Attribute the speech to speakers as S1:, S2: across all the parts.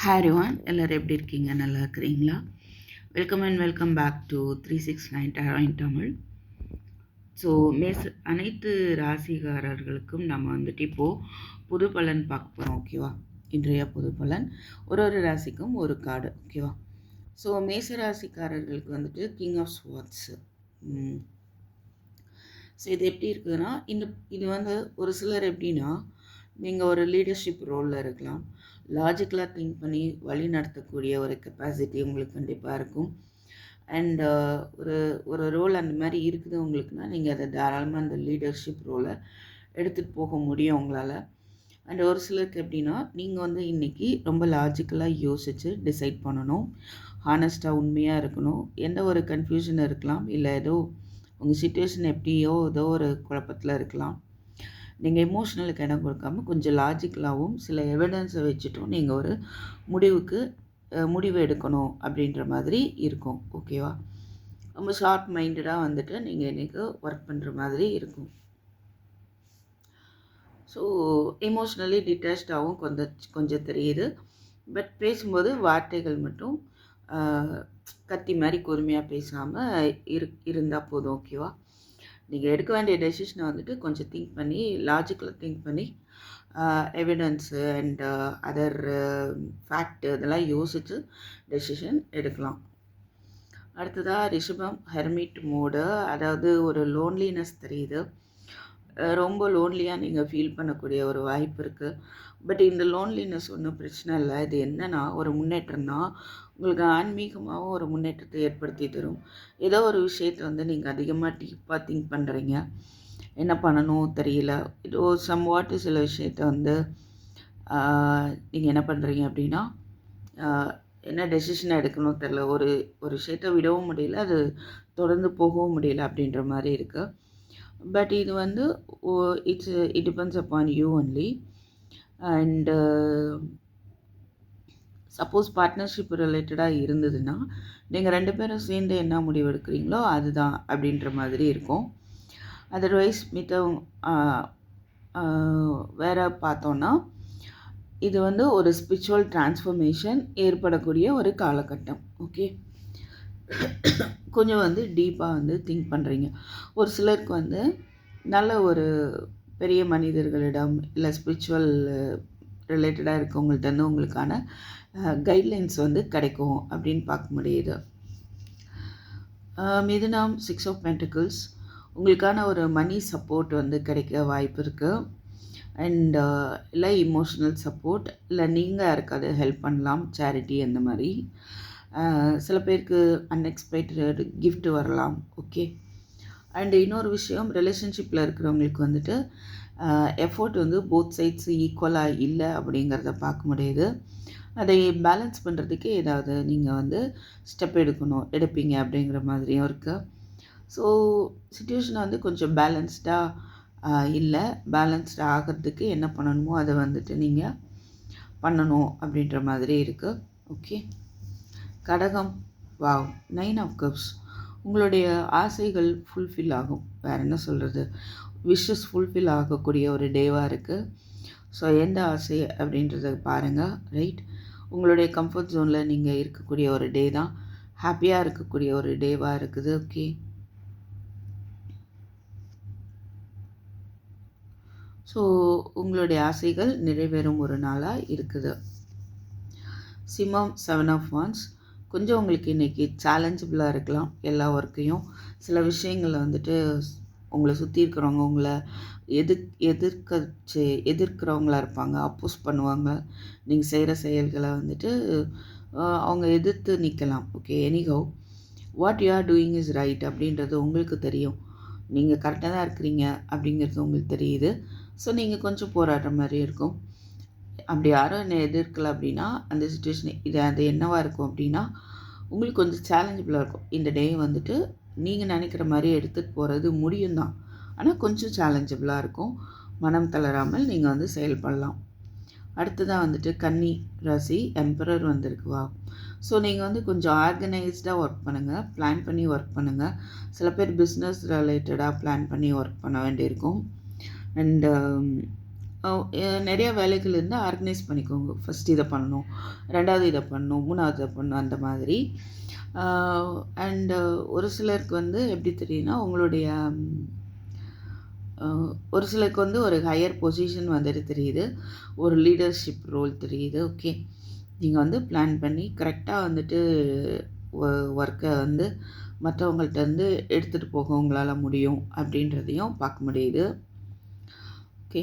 S1: Hi everyone, எல்லோரும் எப்படி இருக்கீங்க? நல்லா இருக்கிறீங்களா? Welcome and welcome back to 369 tarot in Tamil. So அனைத்து ராசிக்காரர்களுக்கும் நம்ம வந்துட்டு இப்போது புது பலன் பார்க்க போகிறோம். ஓகேவா? இன்றைய புது பலன் ஒரு ராசிக்கும் ஒரு கார்டு. ஓகேவா? ஸோ மேச ராசிக்காரர்களுக்கு வந்துட்டு கிங் ஆஃப் ஸ்வாட்ஸு. ஸோ இது எப்படி இருக்குதுன்னா, இது வந்து ஒரு சிலர் எப்படின்னா, நீங்கள் ஒரு லீடர்ஷிப் ரோலில் இருக்கலாம். லாஜிக்கலாக திங்க் பண்ணி வழி நடத்தக்கூடிய ஒரு கெப்பாசிட்டி உங்களுக்கு கண்டிப்பாக இருக்கும். அண்ட் ஒரு ஒரு ரோல் அந்த மாதிரி இருக்குது உங்களுக்குன்னா, நீங்கள் அதை தாராளமாக அந்த லீடர்ஷிப் ரோலை எடுத்துகிட்டு போக முடியும் உங்களால். அண்ட் ஒரு சிலருக்கு எப்படின்னா, நீங்கள் வந்து இன்றைக்கி ரொம்ப லாஜிக்கலாக யோசித்து டிசைட் பண்ணணும், ஹானஸ்ட்டாக உண்மையாக இருக்கணும். எந்த ஒரு கன்ஃபியூஷன் இருக்கலாம், இல்லை ஏதோ உங்கள் சுச்சுவேஷன் எப்படியோ ஏதோ ஒரு குழப்பத்தில் இருக்கலாம். நீங்கள் எமோஷ்னலுக்கு இடம் கொடுக்காம கொஞ்சம் லாஜிக்கலாகவும் சில எவிடன்ஸை வச்சுட்டும் நீங்கள் ஒரு முடிவு எடுக்கணும் அப்படின்ற மாதிரி இருக்கும். ஓகேவா? ரொம்ப ஷார்ப் மைண்டடாக வந்துட்டு நீங்கள் இன்றைக்கி ஒர்க் பண்ணுற மாதிரி இருக்கும். ஸோ எமோஷ்னலி டிட்டாச்சாகவும் கொஞ்சம் தெரியுது. பட் பேசும்போது வார்த்தைகள் மட்டும் கத்தி மாதிரி பொறுமையாக பேசாமல் இருந்தால் போதும். ஓகேவா? நீங்கள் எடுக்க வேண்டிய டெசிஷனை வந்துட்டு கொஞ்சம் திங்க் பண்ணி லாஜிக்கலாக திங்க் பண்ணி எவிடன்ஸு அண்ட் அதர் ஃபேக்ட் இதெல்லாம் யோசித்து டெசிஷன் எடுக்கலாம். அடுத்ததாக ரிஷபம், ஹெர்மிட் மோடு. அதாவது ஒரு லோன்லினஸ் தெரியுது. ரொம்ப லோன்லியாக நீங்கள் ஃபீல் பண்ணக்கூடிய ஒரு வாய்ப்பு இருக்குது. பட் இந்த லோன்லினஸ் ஒன்றும் பிரச்சனை இல்லை. இது என்னென்னா ஒரு முன்னேற்றம் தான். உங்களுக்கு ஆன்மீகமாகவும் ஒரு முன்னேற்றத்தை ஏற்படுத்தி தரும். ஏதோ ஒரு விஷயத்தை வந்து நீங்கள் அதிகமாக டீப்பாக திங்க் பண்ணுறீங்க, என்ன பண்ணணும் தெரியல. இதோ சம்வாட்டு சில விஷயத்தை வந்து நீங்கள் என்ன பண்ணுறீங்க அப்படின்னா, என்ன டெசிஷன் எடுக்கணும் தெரில. ஒரு விஷயத்தை விடவும் முடியல, அது தொடர்ந்து போகவும் முடியல அப்படின்ற மாதிரி இருக்குது. பட் இது வந்து it depends upon you only. And suppose partnership ரிலேட்டடாக இருந்ததுன்னா, நீங்கள் 2 பேரும் சேர்ந்து என்ன முடிவு எடுக்கிறீங்களோ அதுதான் அப்படின்ற மாதிரி இருக்கும். அதர்வைஸ் வேறு பார்த்தோன்னா, இது வந்து ஒரு ஸ்பிரிச்சுவல் டிரான்ஸ்ஃபர்மேஷன் ஏற்படக்கூடிய ஒரு காலகட்டம். ஓகே, கொஞ்சம் வந்து டீப்பாக வந்து திங்க் பண்ணுறீங்க. ஒரு சிலருக்கு வந்து நல்ல ஒரு பெரிய மனிதர்களிடம் இல்லை ஸ்பிரிச்சுவல் ரிலேட்டடாக இருக்கவங்கள்ட்ட வந்து உங்களுக்கான கைட்லைன்ஸ் வந்து கிடைக்கும் அப்படின்னு பார்க்க முடியுது. மிதுனம், 6 ஆஃப் பென்டிகிள்ஸ். உங்களுக்கான ஒரு மணி சப்போர்ட் வந்து கிடைக்க வாய்ப்பு இருக்குது. அண்ட் இல்லை இமோஷ்னல் சப்போர்ட், இல்லை நீங்கள் யாருக்காவது ஹெல்ப் பண்ணலாம், சேரிட்டி அந்த மாதிரி. சில பேருக்கு அன்எக்ஸ்பெக்டட் கிஃப்ட் வரலாம். ஓகே. அண்ட் இன்னொரு விஷயம், ரிலேஷன்ஷிப்பில் இருக்கிறவங்களுக்கு வந்துட்டு எஃபோர்ட் வந்து போத் சைட்ஸ் ஈக்குவலாக இல்லை அப்படிங்கிறத பார்க்க முடியுது. அதை பேலன்ஸ் பண்ணுறதுக்கு ஏதாவது நீங்கள் வந்து ஸ்டெப் எடுப்பீங்க அப்படிங்கிற மாதிரியும் இருக்குது. ஸோ சிச்சுவேஷனை வந்து கொஞ்சம் பேலன்ஸ்டாக இல்லை. பேலன்ஸ்டாக ஆகிறதுக்கு என்ன பண்ணணுமோ அதை வந்துட்டு நீங்கள் பண்ணணும் அப்படின்ற மாதிரி இருக்குது. ஓகே. கடகம், வாவ், 9 ஆஃப் கப்ஸ். உங்களுடைய ஆசைகள் ஃபுல்ஃபில் ஆகும். வேறு என்ன சொல்கிறது, விஷஸ் ஃபுல்ஃபில் ஆகக்கூடிய ஒரு டேவாக இருக்குது. ஸோ எந்த ஆசை அப்படின்றத பாருங்கள். ரைட், உங்களுடைய கம்ஃபர்ட் ஜோனில் நீங்கள் இருக்கக்கூடிய ஒரு டே தான். ஹாப்பியாக இருக்கக்கூடிய ஒரு டேவாக இருக்குது. ஓகே. ஸோ உங்களுடைய ஆசைகள் நிறைவேறும் ஒரு நாளாக இருக்குது. சிம்மம், 7 ஆஃப் வாண்ட்ஸ். கொஞ்சம் உங்களுக்கு இன்றைக்கி சேலஞ்சபிளாக இருக்கலாம் எல்லா ஒர்க்கையும். சில விஷயங்களில் வந்துட்டு உங்களை சுற்றி இருக்கிறவங்க உங்களை எதிர்க்கிறவங்களா இருப்பாங்க, அப்போஸ் பண்ணுவாங்க. நீங்கள் செய்கிற செயல்களை வந்துட்டு அவங்க எதிர்த்து நிற்கலாம். Okay. Anyhow, what you are doing is right அப்படின்றது உங்களுக்கு தெரியும். நீங்கள் கரெக்டாக தான் இருக்கிறீங்க அப்படிங்கிறது உங்களுக்கு தெரியுது. ஸோ நீங்கள் கொஞ்சம் போராடுற மாதிரி இருக்கும். அப்படி யாரும் என்னை எதிர்க்கலை அப்படின்னா அந்த சுச்சுவேஷன் அது என்னவாக இருக்கும் அப்படின்னா, உங்களுக்கு கொஞ்சம் சேலஞ்சபிளாக இருக்கும். இந்த டே வந்துட்டு நீங்கள் நினைக்கிற மாதிரி எடுத்துகிட்டு போகிறது முடியும் தான், ஆனால் கொஞ்சம் சேலஞ்சபிளாக இருக்கும். மனம் தளராமல் நீங்கள் வந்து செயல்படலாம். அடுத்ததாக வந்துட்டு கன்னி ராசி, எம்பரர் வந்திருக்குவா. ஸோ நீங்கள் வந்து கொஞ்சம் ஆர்கனைஸ்டாக ஒர்க் பண்ணுங்கள், பிளான் பண்ணி ஒர்க் பண்ணுங்கள். சில பேர் பிஸ்னஸ் ரிலேட்டடாக பிளான் பண்ணி ஒர்க் பண்ண வேண்டியிருக்கும். அண்டு நிறைய வேலைகள் இருந்தால் ஆர்கனைஸ் பண்ணிக்கோங்க. ஃபஸ்ட் இதை பண்ணணும், 2வது இதை பண்ணணும், 3வது இதை பண்ணணும், அந்த மாதிரி. அண்டு ஒரு சிலருக்கு வந்து எப்படி தெரியும்னா, உங்களுடைய ஒரு சிலருக்கு வந்து ஒரு ஹையர் பொசிஷன் வந்துட்டு தெரியுது, ஒரு லீடர்ஷிப் ரோல் தெரியுது. ஓகே, நீங்கள் வந்து பிளான் பண்ணி கரெக்டாக வந்துட்டு ஒர்க்கை வந்து மற்றவங்கள்ட்ட வந்து எடுத்துகிட்டு போக உங்களால் முடியும் அப்படின்றதையும் பார்க்க முடியுது. ஓகே,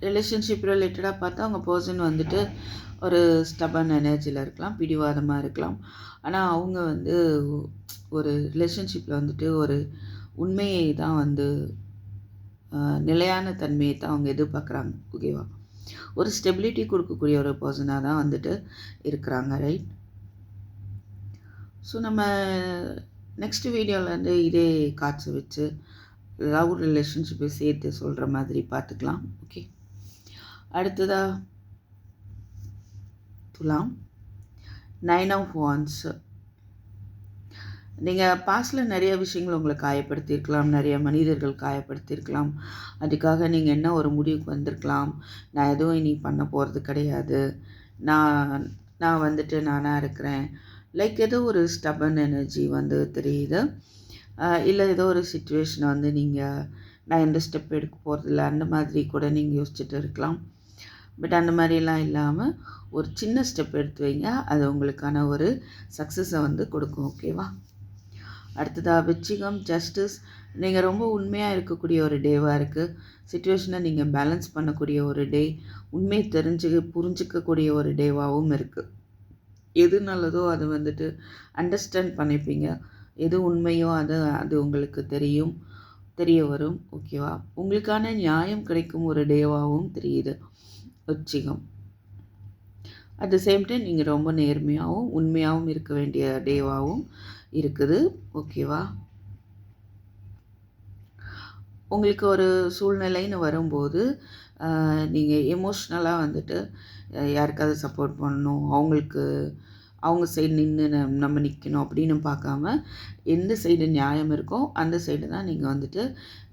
S1: ரிலேஷன்ஷிப் ரிலேட்டடாக பார்த்தா உங்கள் பர்சன் வந்துட்டு ஒரு ஸ்டபன் எனர்ஜியில் இருக்கலாம், பிடிவாதமாக இருக்கலாம். ஆனால் அவங்க வந்து ஒரு ரிலேஷன்ஷிப்பில் வந்துட்டு ஒரு உண்மையை தான் வந்து நிலையான தன்மையை தான் அவங்க எதிர்பார்க்குறாங்க. ஓகேவா, ஒரு ஸ்டெபிலிட்டி கொடுக்கக்கூடிய ஒரு பர்சனாக தான் வந்துட்டு இருக்கிறாங்க. ரைட். ஸோ நம்ம நெக்ஸ்ட் வீடியோவில் வந்து இதே காட்சி வச்சு லவ் ரிலேஷன்ஷிப்பை சேர்த்து சொல்கிற மாதிரி பார்த்துக்கலாம். ஓகே, அடுத்ததாக துலாம் 9 of Wands. நீங்கள் பாஸ்டில் நிறைய விஷயங்கள் உங்களை காயப்படுத்தியிருக்கலாம், நிறைய மனிதர்கள் காயப்படுத்தியிருக்கலாம். அதுக்காக நீங்கள் என்ன ஒரு முடிவுக்கு வந்திருக்கலாம், நான் எதுவும் இனி பண்ண போகிறது கிடையாது, நான் வந்துட்டு நானாக இருக்கிறேன். லைக் ஏதோ ஒரு ஸ்டபன் எனர்ஜி வந்து தெரியுது. இல்லை ஏதோ ஒரு சுச்சுவேஷனை வந்து நீங்கள் நான் எந்த ஸ்டெப் எடுக்க போகிறதில்ல அந்த மாதிரி கூட நீங்கள் யோசிச்சுட்டு இருக்கலாம். பட் அந்த மாதிரிலாம் இல்லாமல் ஒரு சின்ன ஸ்டெப் எடுத்து வைங்க, அது உங்களுக்கான ஒரு சக்ஸஸை வந்து கொடுக்கும். ஓகேவா. அடுத்ததாக விருச்சிகம் ஜஸ்டிஸ். நீங்கள் ரொம்ப உண்மையாக இருக்கக்கூடிய ஒரு டேவாக இருக்குது. சிச்சுவேஷனை நீங்கள் பேலன்ஸ் பண்ணக்கூடிய ஒரு டே, உண்மையை புரிஞ்சிக்கக்கூடிய ஒரு டேவாகவும் இருக்குது. எது நல்லதோ அது வந்துட்டு அண்டர்ஸ்டாண்ட் பண்ணிப்பீங்க, எது உண்மையோ அது உங்களுக்கு தெரிய வரும். ஓகேவா, உங்களுக்கான நியாயம் கிடைக்கும் ஒரு டேவாகவும் தெரியுது விருச்சிகம். அட் த சேம் டைம் நீங்கள் ரொம்ப நேர்மையாகவும் உண்மையாகவும் இருக்க வேண்டிய டேவாகவும் இருக்குது. ஓகேவா, உங்களுக்கு ஒரு சூழ்நிலைன்னு வரும்போது நீங்கள் எமோஷ்னலாக வந்துட்டு யாருக்காவது சப்போர்ட் பண்ணணும், அவங்க சைடு நின்று நம்ம நிற்கணும் அப்படின்னு பார்க்காம எந்த சைடு நியாயம் இருக்கோ அந்த சைடு தான் நீங்கள் வந்துட்டு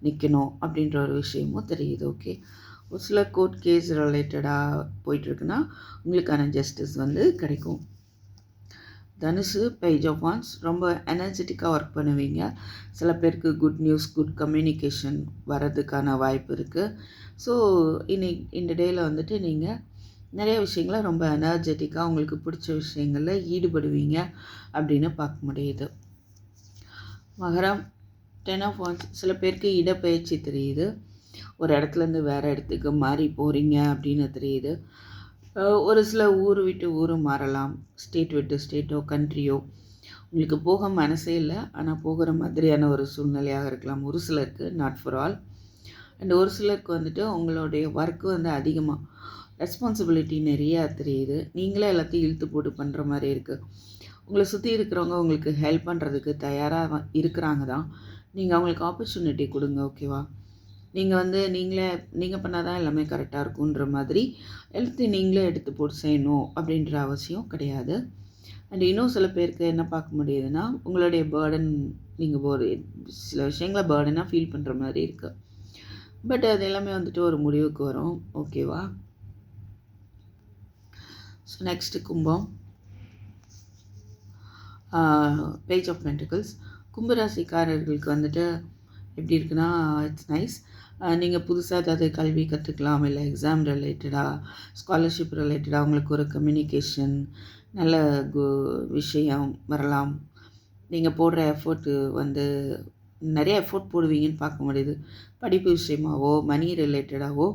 S1: நிற்கணும் அப்படின்ற ஒரு விஷயமும் தெரியுது. ஓகே, ஒரு சில கோர்ட் கேஸ் ரிலேட்டடாக போயிட்டுருக்குன்னா உங்களுக்கான ஜஸ்டிஸ் வந்து கிடைக்கும். தனுசு பேஜ் ஆஃப் வான்ஸ். ரொம்ப எனர்ஜெட்டிக்காக ஒர்க் பண்ணுவீங்க. சில பேருக்கு குட் நியூஸ், குட் கம்யூனிகேஷன் வர்றதுக்கான வாய்ப்பு இருக்குது. ஸோ இந்த டேயில் வந்துட்டு நீங்கள் நிறைய விஷயங்களை ரொம்ப எனர்ஜெட்டிக்காக உங்களுக்கு பிடிச்ச விஷயங்களில் ஈடுபடுவீங்க அப்படின்னு பார்க்க முடியுது. மகரம் 10 of Wands. சில பேருக்கு இடப்பெயர்ச்சி தெரியுது, ஒரு இடத்துலேருந்து வேறு இடத்துக்கு மாறி போகிறீங்க அப்படின்னு தெரியுது. ஒரு சில ஊர் விட்டு ஊர் மாறலாம், ஸ்டேட் விட்டு ஸ்டேட்டோ கண்ட்ரியோ. உங்களுக்கு போக மனசே இல்லை, ஆனால் போகிற மாதிரியான ஒரு சூழ்நிலையாக இருக்கலாம் ஒரு சிலருக்கு, நாட் ஃபார் ஆல். அண்ட் ஒரு சிலருக்கு வந்துட்டு உங்களுடைய ஒர்க்கு வந்து அதிகமாக ரெஸ்பான்சிபிலிட்டி நிறையா தெரியுது, நீங்களே எல்லாத்தையும் இழுத்து போட்டு பண்ணுற மாதிரி இருக்குது. உங்களை சுற்றி இருக்கிறவங்க உங்களுக்கு ஹெல்ப் பண்ணுறதுக்கு தயாராக இருக்கிறாங்க தான், நீங்கள் அவங்களுக்கு ஆப்பர்ச்சுனிட்டி கொடுங்க. ஓகேவா, நீங்கள் வந்து நீங்கள் பண்ணால் தான் எல்லாமே கரெக்டாக இருக்குன்ற மாதிரி எல்லாத்தையும் நீங்களே எடுத்து போட்டு செய்யணும் அப்படின்ற அவசியம் கிடையாது. அண்ட் இன்னும் சில பேருக்கு என்ன பார்க்க முடியுதுன்னா, உங்களுடைய பேர்டன், நீங்கள் சில விஷயங்களை பேர்டனாக ஃபீல் பண்ணுற மாதிரி இருக்குது. பட் அது எல்லாமே வந்துட்டு ஒரு முடிவுக்கு வரும். ஓகேவா. ஸோ நெக்ஸ்ட்டு கும்பம் பேஜ் ஆஃப் பென்டிகல்ஸ். கும்பராசிக்காரர்களுக்கு வந்துட்டு எப்படி இருக்குன்னா, இட்ஸ் நைஸ். நீங்கள் புதுசாக ஏதாவது கல்வி கற்றுக்கலாம், இல்லை எக்ஸாம் ரிலேட்டடாக, ஸ்காலர்ஷிப் ரிலேட்டடாக உங்களுக்கு ஒரு கம்யூனிகேஷன் நல்ல விஷயம் வரலாம். நீங்கள் போடுற எஃபோர்ட்டு வந்து நிறைய எஃபோர்ட் போடுவீங்கன்னு பார்க்க முடியுது. படிப்பு விஷயமாவோ மணி ரிலேட்டடாகவோ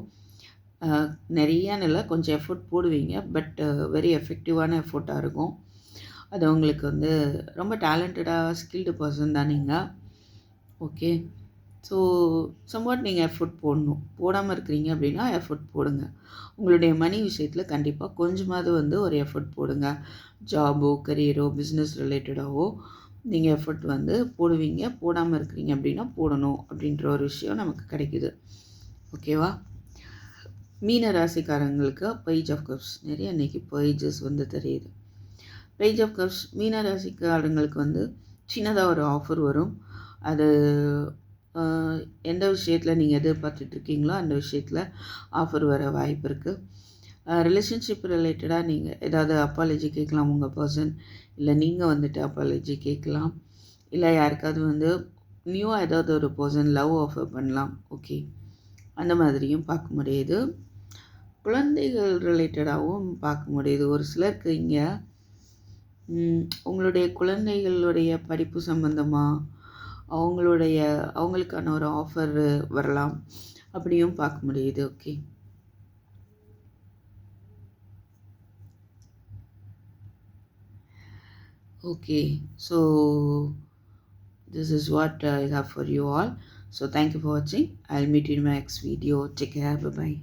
S1: நிறைய இல்லை, கொஞ்சம் எஃபோர்ட் போடுவீங்க. பட் வெரி எஃபெக்டிவான எஃபோர்ட்டாக இருக்கும். அது உங்களுக்கு வந்து ரொம்ப டேலண்டடாக ஸ்கில்டு பர்சன் தான் நீங்கள். ஓகே, ஸோ சம்வாட் நீங்கள் எஃபோர்ட் போடணும். போடாமல் இருக்கிறீங்க அப்படின்னா எஃபோர்ட் போடுங்க. உங்களுடைய மணி விஷயத்தில் கண்டிப்பாக கொஞ்சமாவது வந்து ஒரு எஃபோர்ட் போடுங்க. ஜாபோ கரியரோ பிஸ்னஸ் ரிலேட்டடாகவோ நீங்கள் எஃபோர்ட் வந்து போடுவீங்க. போடாமல் இருக்கிறீங்க அப்படின்னா போடணும் அப்படின்ற ஒரு விஷயம் நமக்கு கிடைக்குது. ஓகேவா. மீன ராசிக்காரங்களுக்கு பேஜ் ஆஃப் கப்ஸ் நிறைய இன்றைக்கி பேஜஸ் வந்து தெரியுது. பேஜ் ஆஃப் கப்ஸ் மீன ராசிக்காரங்களுக்கு வந்து சின்னதாக ஒரு ஆஃபர் வரும். அது எந்த விஷயத்தில் நீங்கள் எதிர்பார்த்துட்ருக்கீங்களோ அந்த விஷயத்தில் ஆஃபர் வர வாய்ப்பு இருக்குது. ரிலேஷன்ஷிப் ரிலேட்டடாக நீங்கள் ஏதாவது அப்பாலஜி கேட்கலாம் உங்கள் பர்சன், இல்லை நீங்கள் வந்துட்டு அப்பாலஜி கேட்கலாம், இல்லை யாருக்காவது வந்து நியூவாக ஏதாவது ஒரு பர்சன் லவ் ஆஃபர் பண்ணலாம். ஓகே, அந்த மாதிரியும் பார்க்க முடியுது. குழந்தைகள் ரிலேட்டடாகவும் பார்க்க முடியுது. ஒரு சிலருக்கு இங்கே உங்களுடைய குழந்தைகளுடைய படிப்பு சம்மந்தமாக அவங்களுக்கான ஒரு ஆஃபர் வரலாம், அப்படியும் பார்க்க முடியுது. Okay, okay, so this is what I have for you all. So thank you for watching. I'll meet you in my next video. Take care. Bye bye.